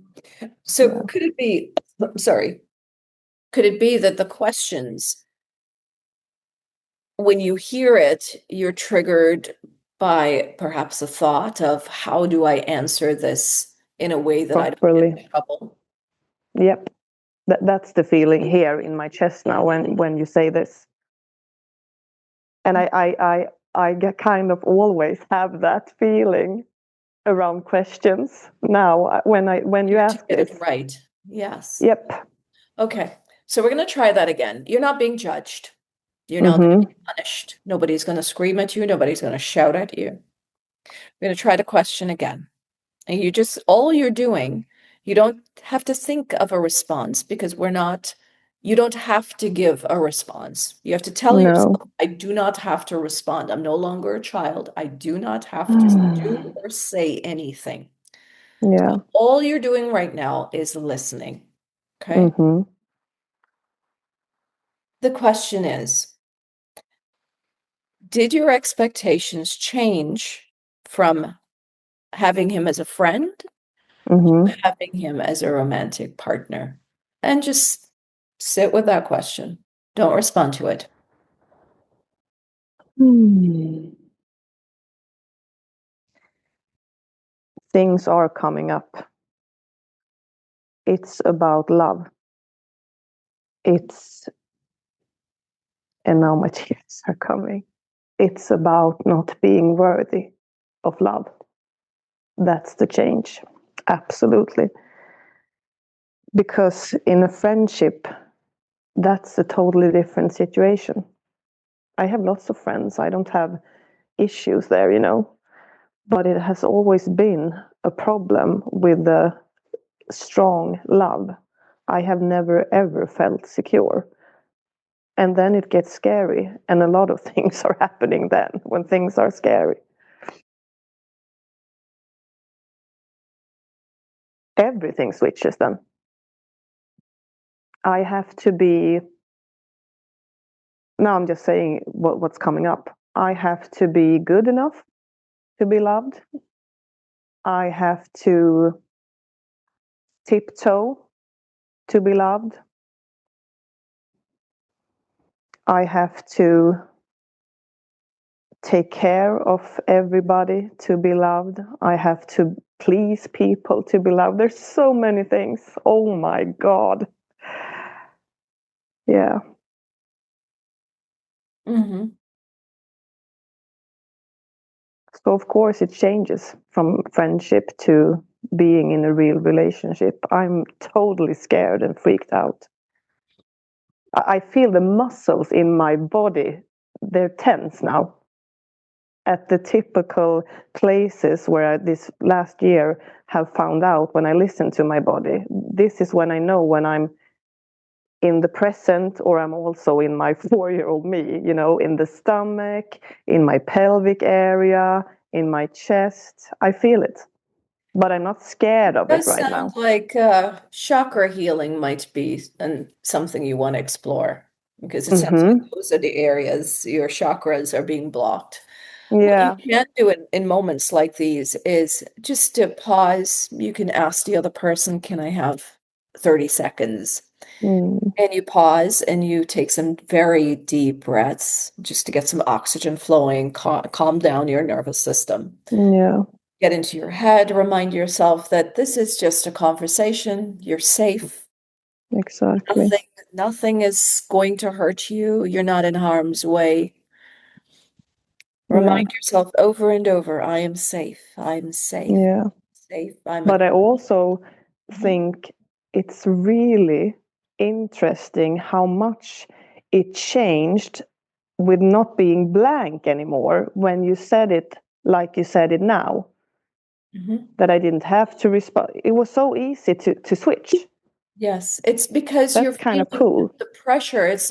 So Yeah, could it be, sorry, could it be that the questions, when you hear it, you're triggered by perhaps a thought of how do I answer this in a way that I don't get properly. in trouble? Yep. That's the feeling here in my chest now when you say this. And I get kind of always have that feeling around questions now when you You have to ask get it this. right. Yes. Yep. Okay. So we're going to try that again. You're not being judged. You're not going to Mm-hmm. be punished. Nobody's going to scream at you. Nobody's going to shout at you. We're going to try the question again. And all you're doing, you don't have to think of a response because you don't have to give a response. You have to tell No. yourself, I do not have to respond. I'm no longer a child. I do not have to do Mm. or say anything. Yeah. So all you're doing right now is listening. Okay. Mm-hmm. The question is, did your expectations change from having him as a friend, Mm-hmm. having him as a romantic partner? And just sit with that question. Don't respond to it. Hmm. Things are coming up. It's about love. It's and now my tears are coming. It's about not being worthy of love. That's the change. Absolutely. Because in a friendship, that's a totally different situation. I have lots of friends. I don't have issues there. But it has always been a problem with the strong love. I have never ever felt secure. And then it gets scary. And a lot of things are happening then when things are scary. Everything switches then. I have to be, now I'm just saying what's coming up. I have to be good enough to be loved. I have to tiptoe to be loved. I have to take care of everybody to be loved. I have to please people to be loved. There's so many things. Oh my God. Yeah. Hmm. So, of course, it changes from friendship to being in a real relationship. I'm totally scared and freaked out. I feel the muscles in my body, they're tense now. At the typical places where this last year have found out when I listen to my body. This is when I know when I'm in the present or I'm also in my 4-year-old me, in the stomach, in my pelvic area, in my chest. I feel it, but I'm not scared of it Does right sound now. like chakra healing might be something you want to explore because it sounds like Mm-hmm. those are the areas your chakras are being blocked. What you Yeah. can do in moments like these is just to pause. You can ask the other person, can I have 30 seconds? Mm. And you pause and you take some very deep breaths just to get some oxygen flowing, calm down your nervous system. Yeah. Get into your head, remind yourself that this is just a conversation. You're safe. Exactly. Nothing, nothing is going to hurt you. You're not in harm's way. Yeah. Remind yourself over and over, I am safe. I'm safe. Yeah. Safe. I'm a But I also Mhm. think it's really interesting how much it changed with not being blank anymore when you said it like you said it now, Mhm. that I didn't have to respond. It was so easy to switch. Yes, it's because you're That's kind feeling of cool. the pressure. It's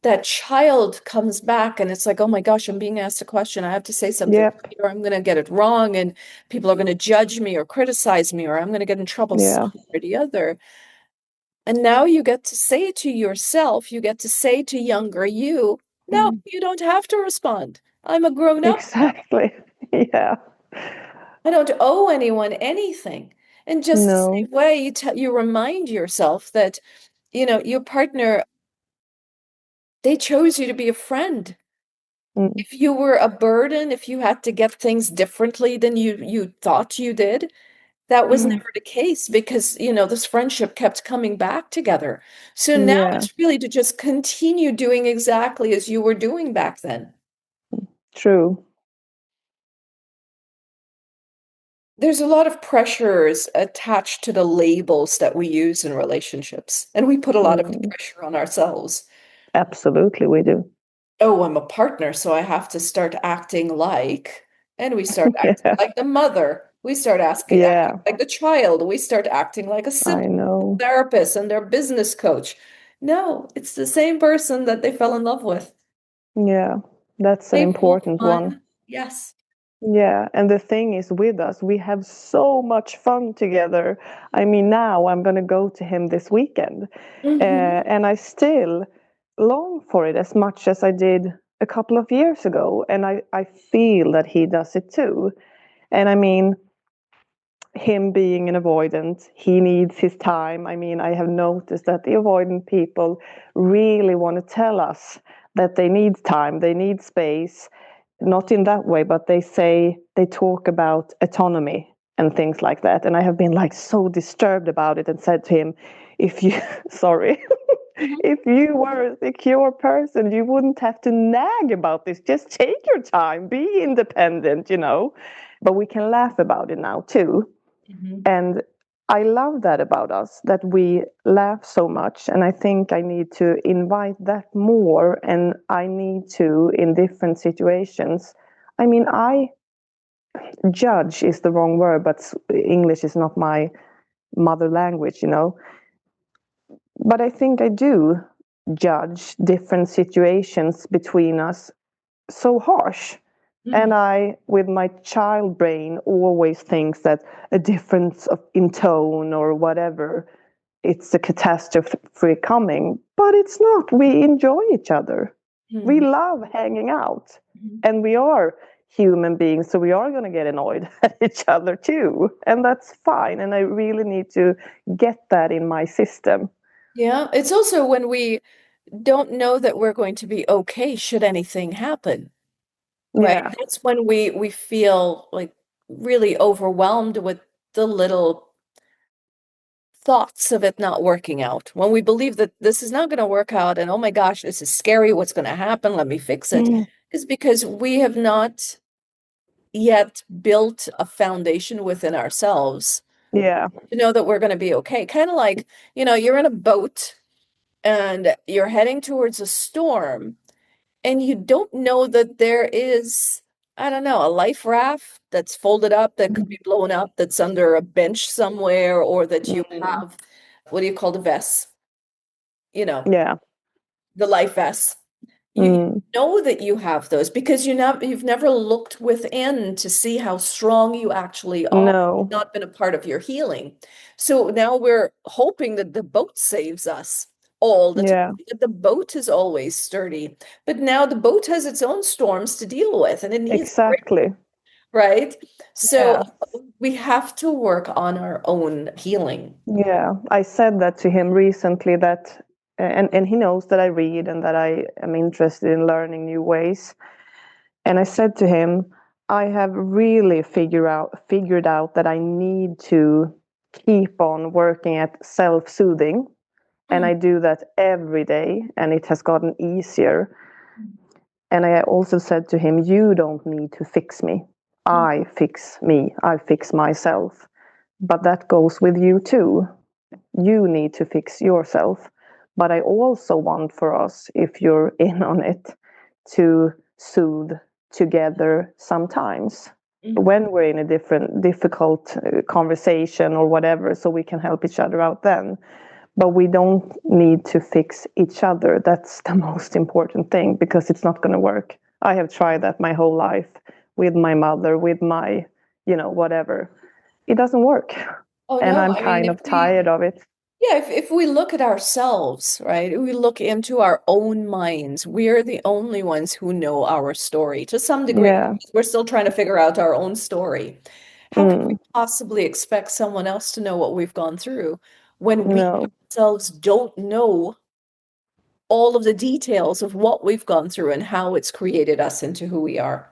that child comes back and it's like, oh my gosh, I'm being asked a question. I have to say something Yep. right or I'm going to get it wrong and people are going to judge me or criticize me or I'm going to get in trouble some Yeah. or the other. And now you get to say to yourself, you get to say to younger you, no, Mm. you don't have to respond. I'm a grown up now. Exactly. Yeah. I don't owe anyone anything. And just the No. same way, you remind yourself that, your partner, they chose you to be a friend. Mm. If you were a burden, if you had to get things differently than you thought you did, that was Mm. never the case because, this friendship kept coming back together. So now Yeah. it's really to just continue doing exactly as you were doing back then. True. There's a lot of pressures attached to the labels that we use in relationships, and we put a lot of Mm. pressure on ourselves. Absolutely, we do. Oh, I'm a partner, so I have to start acting like, and we start acting Yeah. like the mother. We start acting Yeah. like the child. We start acting like a sibling, I know. therapist, and their business coach. No, it's the same person that they fell in love with. Yeah. That's an Playful, important one. fun. Yes. Yeah, and the thing is with us, we have so much fun together. I mean, now I'm going to go to him this weekend, Hmm. and I still long for it as much as I did a couple of years ago. And I feel that he does it too. And I mean, him being an avoidant, he needs his time. I mean, I have noticed that the avoidant people really want to tell us that they need time, they need space, not in that way, but they talk about autonomy and things like that. And I have been like so disturbed about it and said to him, if you, sorry, if you were a secure person, you wouldn't have to nag about this. Just take your time, be independent, you know. But we can laugh about it now too. Hmm. And I love that about us, that we laugh so much. And I think I need to invite that more. And I need to, in different situations. I mean, I judge is the wrong word, but English is not my mother language, you know. But I think I do judge different situations between us so harsh. And I, with my child brain, always thinks that a difference in tone or whatever, it's a catastrophe coming. But it's not. We enjoy each other. We Hmm. love hanging out. And we are human beings, so we are going to get annoyed at each other too. And that's fine. And I really need to get that in my system. Yeah, it's also when we don't know that we're going to be okay should anything happen, right? Yeah. That's when we feel like really overwhelmed with the little thoughts of it not working out. When we believe that this is not going to work out and oh my gosh, this is scary, what's going to happen? Let me fix it. Mm. Is because we have not yet built a foundation within ourselves Yeah. to know that we're going to be okay. Kind of like, you're in a boat and you're heading towards a storm and you don't know that there is, I don't know, a life raft that's folded up that could be blown up, that's under a bench somewhere, or that you Mm. have, what do you call the vests? You know, Yeah. the life vests. You Mm. know that you have those because you've never looked within to see how strong you actually are. It's No. not been a part of your healing. So now we're hoping that the boat saves us all the time, Yeah. that the boat is always sturdy. But now the boat has its own storms to deal with and it needs a break, Exactly. right? So Yeah. we have to work on our own healing. Yeah, I said that to him recently that and he knows that I read and that I am interested in learning new ways. And I said to him, I have really figured out that I need to keep on working at self-soothing, and Mm, I do that every day and it has gotten easier. And I also said to him, you don't need to fix me. mm, I fix me. I fix myself. But that goes with you too. You need to fix yourself. But I also want for us, if you're in on it, to soothe together sometimes mm. when we're in a difficult conversation or whatever, so we can help each other out then. But we don't need to fix each other. That's the most important thing because it's not going to work. I have tried that my whole life with my mother, with my, whatever. It doesn't work. Oh And no, I'm I mean, kind of tired of it. Yeah, if we look at ourselves, right, we look into our own minds, we're the only ones who know our story to some degree. Yeah. We're still trying to figure out our own story. How can we Mm. possibly expect someone else to know what we've gone through when we No. ourselves don't know all of the details of what we've gone through and how it's created us into who we are?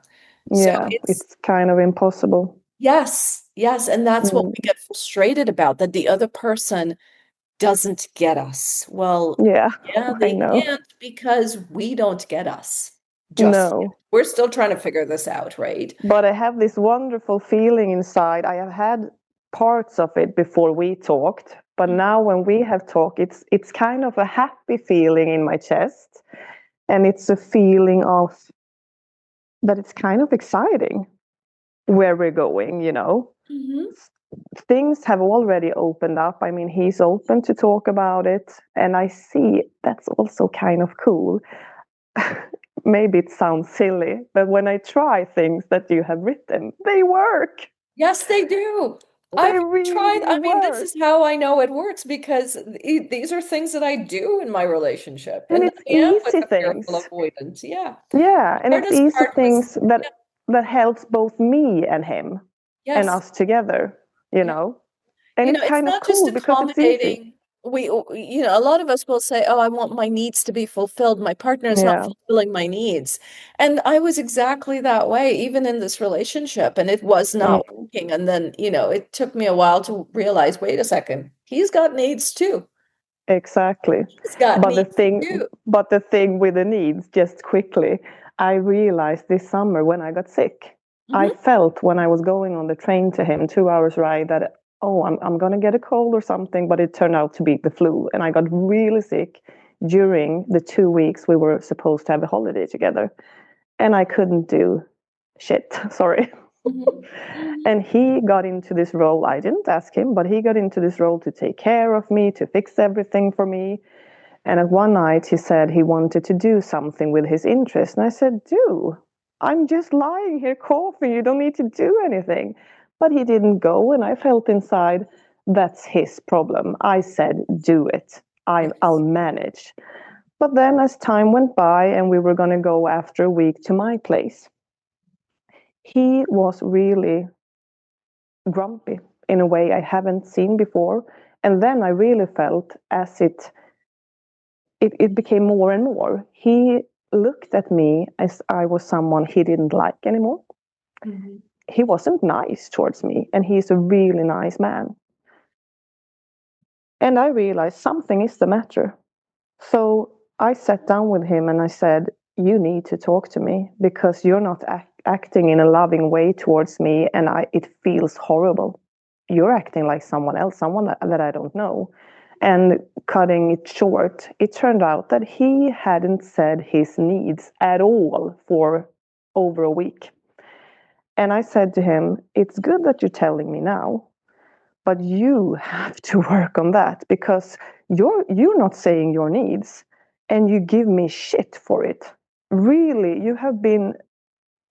So Yeah. it's It's kind of impossible. yes, yes, and that's what we Mm. get frustrated about, that the other person doesn't get us. Well, Yeah. yeah, I they know. can't because we don't get us just yet. No. We're still trying to figure this out, right? But I have this wonderful feeling inside. I have had parts of it before we talked, but now when we have talked, it's kind of a happy feeling in my chest, and it's a feeling of that it's kind of exciting where we're going, you know. Hmm. Things have already opened up. I mean, he's open to talk about it, and I see that's also kind of cool. Maybe it sounds silly, but when I try things that you have written, they work. Yes, they do. They I've tried, really I mean, this work. is how I know it works because these are things that I do in my relationship. And And it's I am with easy a fearful things. avoidance. Yeah. Yeah, The and it's hardest easy part was, things that yeah, helps both me and him and yes. us together, you Yeah. know. And it's It's kind of not just cool because it's easy. accommodating. A lot of us will say, "Oh, I want my needs to be fulfilled. My partner is not Yeah. fulfilling my needs." And I was exactly that way, even in this relationship, and it was not Mm. working. And then, it took me a while to realize, wait a second, he's got needs too. Exactly. He's got But the needs thing too. but the thing with the needs, just quickly, I realized this summer when I got sick. I Hmm. felt when I was going on the train to him, 2 hours ride, that oh, I'm gonna get a cold or something, but it turned out to be the flu. And I got really sick during the 2 weeks we were supposed to have a holiday together. And I couldn't do shit. Sorry. Hmm. Hmm. And he got into this role. I didn't ask him, but he got into this role to take care of me, to fix everything for me. And at one night, he said he wanted to do something with his interest. And I said, do. I'm just lying here coughing. You don't need to do anything. But he didn't go. And I felt inside, that's his problem. I said, do it. I'll Yes. manage. But then as time went by and we were going to go after a week to my place, he was really grumpy in a way I haven't seen before. And then I really felt as it became more and more. He looked at me as I was someone he didn't like anymore. Hmm. He wasn't nice towards me, and he's a really nice man. And I realized something is the matter. So I sat down with him and I said, you need to talk to me because you're not acting in a loving way towards me, and it feels horrible. You're acting like someone else, someone that I don't know. And cutting it short, it turned out that he hadn't said his needs at all for over a week. And I said to him, it's good that you're telling me now, but you have to work on that because you're not saying your needs and you give me shit for it. Really, you have been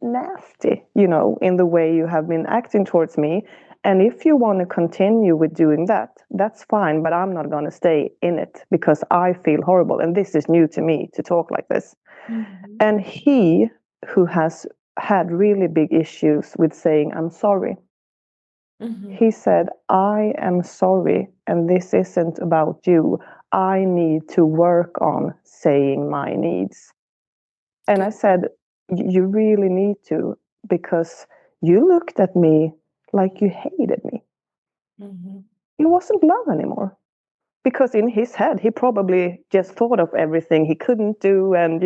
nasty, in the way you have been acting towards me. And if you want to continue with doing that, that's fine, but I'm not going to stay in it because I feel horrible. And this is new to me to talk like this. Hmm. And he, who has had really big issues with saying, I'm sorry, Hmm. he said, I am sorry, and this isn't about you. I need to work on saying my needs. And I Good. said, you really need to, because you looked at me like you hated me. Hmm. It wasn't love anymore. Because in his head, he probably just thought of everything he couldn't do. And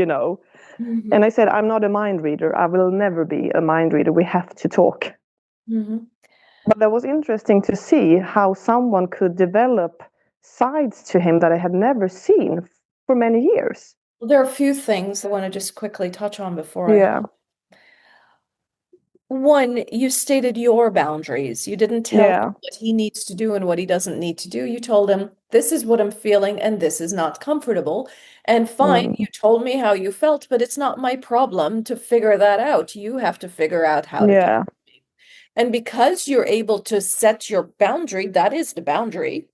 Hmm. I said, I'm not a mind reader. I will never be a mind reader. We have to talk. Hmm. But that was interesting to see how someone could develop sides to him that I had never seen for many years. Well, there are a few things I want to just quickly touch on before I Yeah, hop. One, you stated your boundaries. You didn't tell him yeah, what he needs to do and what he doesn't need to do. You told him, this is what I'm feeling and this is not comfortable. And fine, you mm, told me how you felt, but it's not my problem to figure that out. You have to figure out how to talk. yeah, And because you're able to set your boundary, that is the boundary.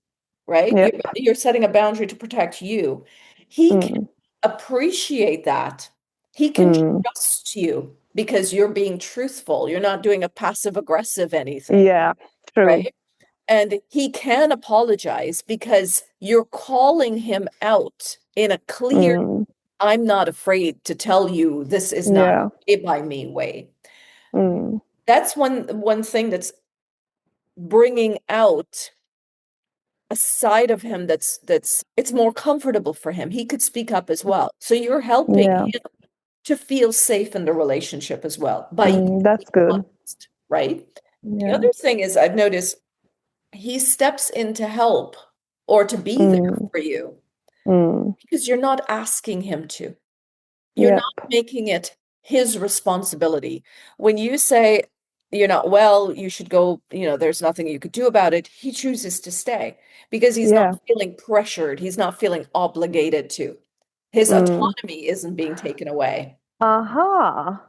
right? Yep. You're setting a boundary to protect you. He can Mm. appreciate that. He can Mm. trust you because you're being truthful. You're not doing a passive aggressive anything, Yeah, true. right? And he can apologize because you're calling him out in a clear, Mm. I'm not afraid to tell you this is not Yeah. okay by me way. Mm. That's one thing that's bringing out a side of him that's it's more comfortable for him. He could speak up as well. So you're helping Yeah. him to feel safe in the relationship as well by you Mm. That's being good. honest, right? The Yeah. other thing is I've noticed he steps in to help or to be there Mm. for you Mm. because you're not asking him to. You're not Yep. making it his responsibility. When you say you're not well, you should go, there's nothing you could do about it, he chooses to stay because he's not Yeah. feeling pressured. He's not feeling obligated to. His Mm. autonomy isn't being taken away. Aha.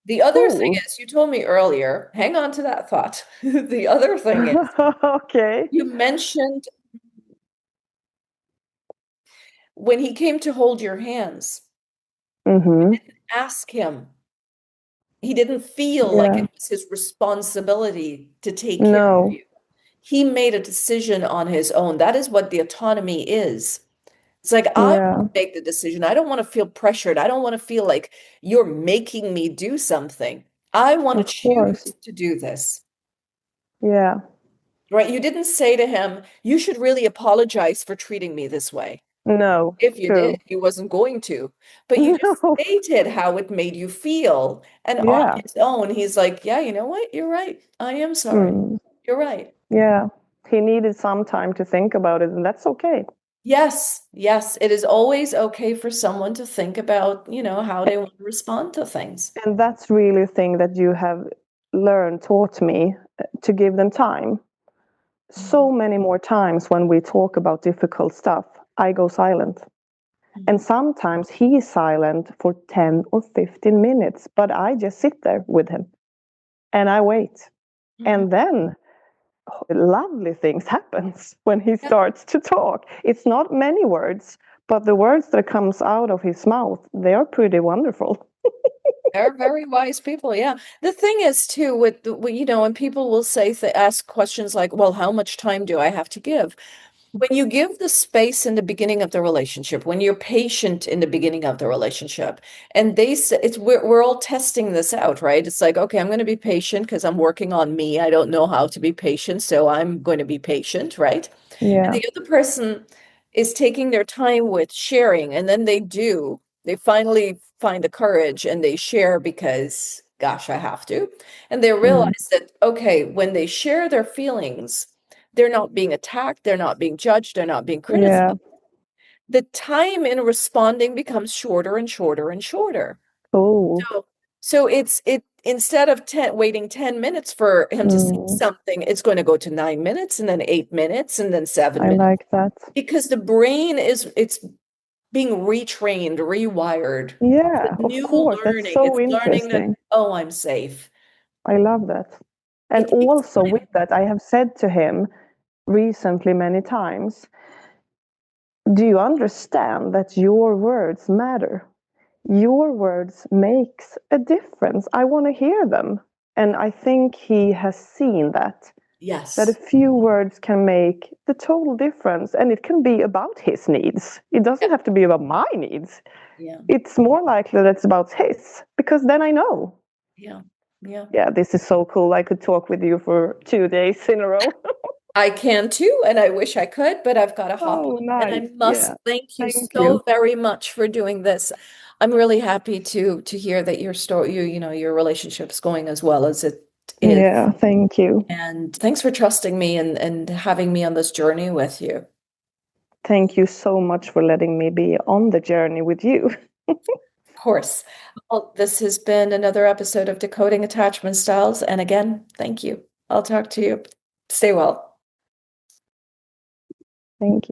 The other thing Cool. is, you told me earlier, hang on to that thought. The other thing is, Okay. you mentioned when he came to hold your hands, Mm-hmm. ask him. He didn't feel like Yeah. it was his responsibility to take care of No. you. He made a decision on his own. That is what the autonomy is. It's like, I want Yeah. to make the decision. I don't want to feel pressured. I don't want to feel like you're making me do something. I want to Of course. choose to do this. Yeah. Right? You didn't say to him, you should really apologize for treating me this way. No. If you did, True. he wasn't going to. But you just No. stated how it made you feel. And on Yeah. his own, he's like, yeah, you know what? You're right. I am sorry. Mm. You're right. Yeah. He needed some time to think about it, and that's okay. Yes, yes, it is always okay for someone to think about, how they want to respond to things. And that's really a thing that you have learned, taught me to give them time. Mhm, So many more times when we talk about difficult stuff, I go silent. And mhm, sometimes he is silent for 10 or 15 minutes, but I just sit there with him and I wait. mhm. And then lovely things happens when he Yeah, starts to talk. It's not many words, but the words that comes out of his mouth, they are pretty wonderful. they're very wise people. Yeah. The thing is too with when people will ask questions like, "Well, how much time do I have to give?" When you give the space in the beginning of the relationship, when you're patient in the beginning of the relationship, and they say we're all testing this out, right? It's like, okay, I'm going to be patient because I'm working on me. I don't know how to be patient, so I'm going to be patient, right? And Yeah. the other person is taking their time with sharing, and then they finally find the courage and they share because, gosh, I have to. And they Mm. realize that, okay, when they share their feelings, they're not being attacked, they're not being judged, they're not being Yeah. criticized. The time in responding becomes shorter and shorter and shorter. Oh. So it instead of waiting 10 minutes for him to say Mm. something, it's going to go to 9 minutes and then 8 minutes and then seven I minutes like that. because the brain it's being retrained, rewired. Yeah, It's a of new course. That's learning. so It's learning that, interesting. oh, I'm safe. I love that. And It takes also time. with that, I have said to him recently many times, do you understand that your words matter? Your words makes a difference. I want to hear them. And I think he has seen that a Yes. few words can make the total difference. And it can be about his needs. It Yeah. doesn't have to be about my needs. Yeah. It's more likely that it's about his, because then I know. Yeah. Yeah. Yeah, this is so cool. I could talk with you for 2 days in a row. I can too, and I wish I could, but I've got to hop Oh, on. And I nice. must Yeah. thank you Thank you. so very much for doing this. I'm really happy to hear that your story, your relationship's going as well as it is. Yeah, thank you. And thanks for trusting me and having me on this journey with you. Thank you so much for letting me be on the journey with you. Of course. Well, this has been another episode of Decoding Attachment Styles. And again, thank you. I'll talk to you. Stay well. Thank you.